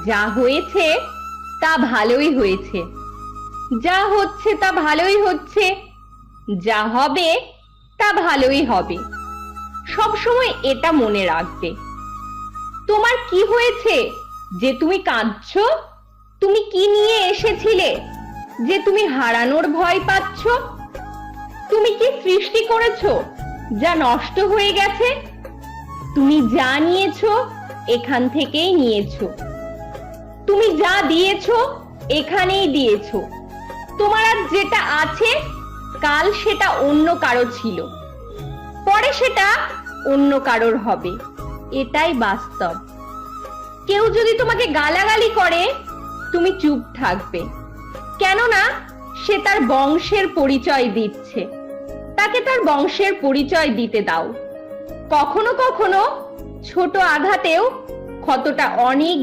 যা হয়েছে তা ভালোই হয়েছে, যা হচ্ছে তা ভালোই হচ্ছে, যা হবে তা ভালোই হবে। সবসময় এটা মনে রাখবে। তোমার কি হয়েছে যে তুমি কাঁদছো? তুমি কি নিয়ে এসেছিলে যে তুমি হারানোর ভয় পাচ্ছ? তুমি কি সৃষ্টি করেছো যা নষ্ট হয়ে গেছে? তুমি যা নিয়েছো এখান থেকেই নিয়েছো, তুমি যা দিয়েছো এখানেই দিয়েছো। তোমার আর যেটা আছে কাল সেটা অন্য কারো ছিল, পরে সেটা অন্য কারোর হবে। এটাই বাস্তব। কেউ যদি তোমাকে গালাগালি করে তুমি চুপ থাকবে, কেননা সে তার বংশের পরিচয় দিচ্ছে। তাকে তার বংশের পরিচয় দিতে দাও। কখনো কখনো ছোট আঘাতেও ক্ষতটা অনেক